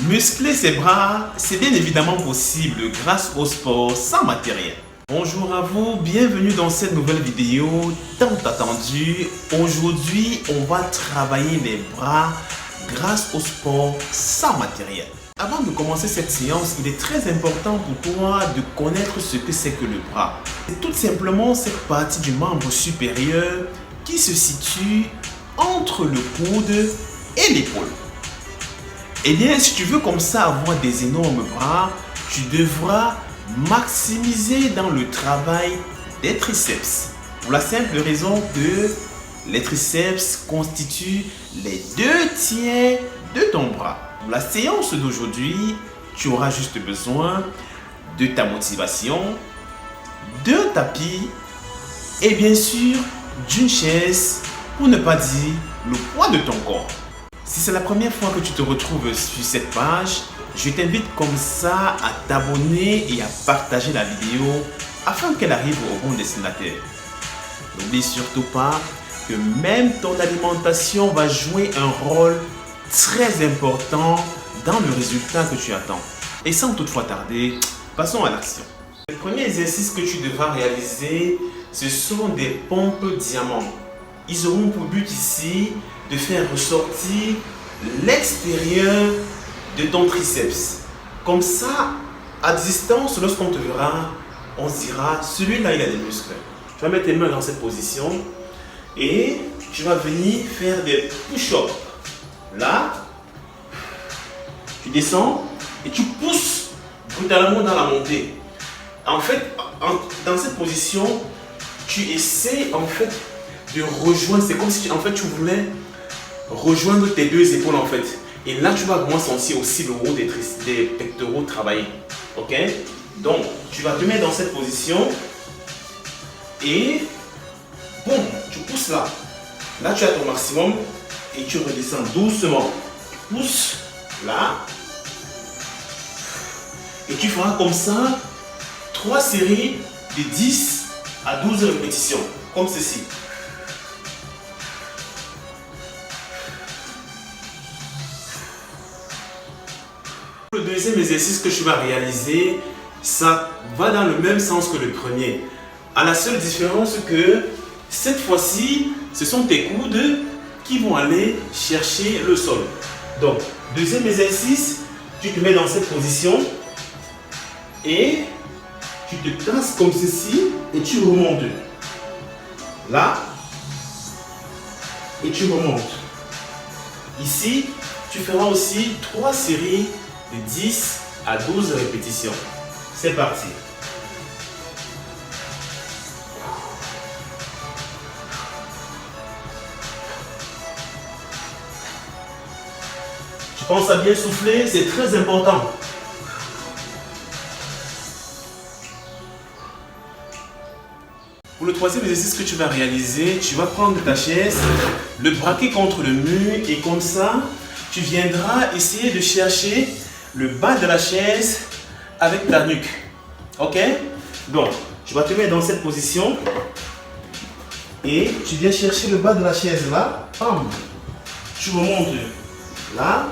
Muscler ses bras, c'est bien évidemment possible grâce au sport sans matériel. Bonjour à vous, bienvenue dans cette nouvelle vidéo tant attendue. Aujourd'hui, on va travailler les bras grâce au sport sans matériel. Avant de commencer cette séance, il est très important pour toi de connaître ce que c'est que le bras. C'est tout simplement cette partie du membre supérieur qui se situe entre le coude et l'épaule. Eh bien, si tu veux comme ça avoir des énormes bras, tu devras maximiser dans le travail des triceps. Pour la simple raison que les triceps constituent les 2/3 de ton bras. Pour la séance d'aujourd'hui, tu auras juste besoin de ta motivation, d'un tapis et bien sûr d'une chaise, pour ne pas dire le poids de ton corps. Si c'est la première fois que tu te retrouves sur cette page, je t'invite comme ça à t'abonner et à partager la vidéo afin qu'elle arrive au bon destinataire. N'oublie surtout pas que même ton alimentation va jouer un rôle très important dans le résultat que tu attends. Et sans toutefois tarder, passons à l'action. Le premier exercice que tu devras réaliser, ce sont des pompes diamants. Ils auront pour but ici de faire ressortir l'extérieur de ton triceps. Comme ça, à distance, lorsqu'on te verra, on se dira, celui-là, il a des muscles. Tu vas mettre tes mains dans cette position et tu vas venir faire des push-ups. Là, tu descends et tu pousses brutalement dans la montée. En fait, dans cette position, tu essaies en fait de rejoindre, c'est comme si tu voulais rejoindre tes deux épaules en fait. Et là, tu vas vraiment sentir aussi le haut des pectoraux travailler. Ok? Donc, tu vas te mettre dans cette position et boum, tu pousses là. Là, tu as ton maximum et tu redescends doucement. Pousse là. Et tu feras comme ça 3 séries de 10 à 12 répétitions, comme ceci. Le deuxième exercice que tu vas réaliser, ça va dans le même sens que le premier. À la seule différence que cette fois-ci, ce sont tes coudes qui vont aller chercher le sol. Donc, deuxième exercice, tu te mets dans cette position et tu te places comme ceci et tu remontes. Là, et tu remontes. Ici, tu feras aussi 3 séries de 10 à 12 répétitions. C'est parti. Tu penses à bien souffler, c'est très important. Pour le troisième exercice que tu vas réaliser, tu vas prendre ta chaise, le braquer contre le mur et comme ça, tu viendras essayer de chercher le bas de la chaise avec ta nuque. Ok? Donc, tu vas te mettre dans cette position et tu viens chercher le bas de la chaise là. Bam. Tu remontes là.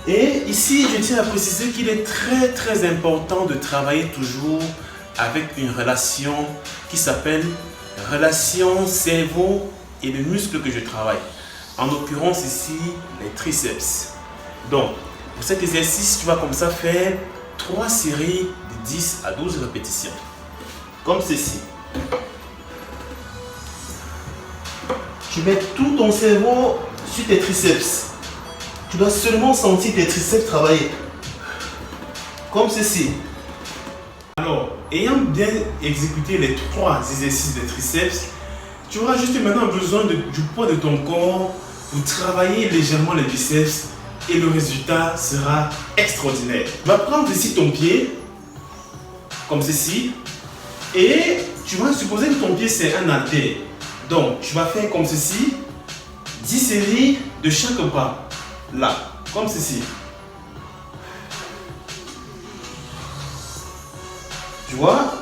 Et ici, je tiens à préciser qu'il est très important de travailler toujours avec une relation qui s'appelle relation cerveau et le muscle que je travaille. En l'occurrence ici, les triceps. Donc, pour cet exercice, tu vas comme ça faire 3 séries de 10 à 12 répétitions. Comme ceci. Tu mets tout ton cerveau sur tes triceps. Tu dois seulement sentir tes triceps travailler. Comme ceci. Alors, ayant bien exécuté les 3 exercices de triceps, tu auras juste maintenant besoin du poids de ton corps pour travailler légèrement les biceps et le résultat sera extraordinaire. Tu vas prendre ici ton pied, comme ceci, et tu vas supposer que ton pied c'est un haltère. Donc, tu vas faire comme ceci, 10 séries de chaque pas, là, comme ceci. Tu vois?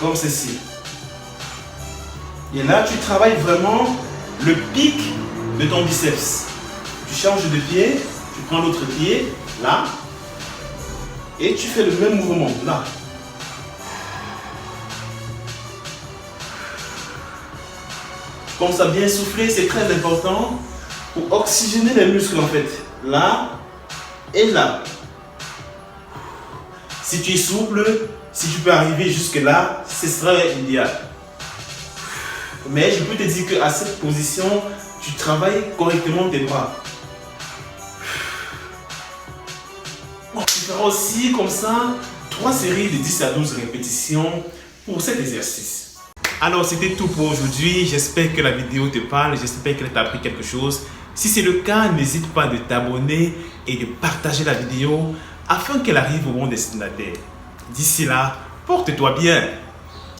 Comme ceci. Et là, tu travailles vraiment le pic de ton biceps. Tu changes de pied, tu prends l'autre pied, là, et tu fais le même mouvement, là. Tu commences à bien souffler, c'est très important pour oxygéner les muscles en fait. Là et là. Si tu es souple, si tu peux arriver jusque là, ce serait idéal. Mais je peux te dire qu'à cette position, tu travailles correctement tes bras. Tu feras aussi comme ça 3 séries de 10 à 12 répétitions pour cet exercice. Alors c'était tout pour aujourd'hui, j'espère que la vidéo te parle, j'espère qu'elle t'a appris quelque chose. Si c'est le cas, n'hésite pas de t'abonner et de partager la vidéo afin qu'elle arrive au bon destinataire. D'ici là, porte-toi bien.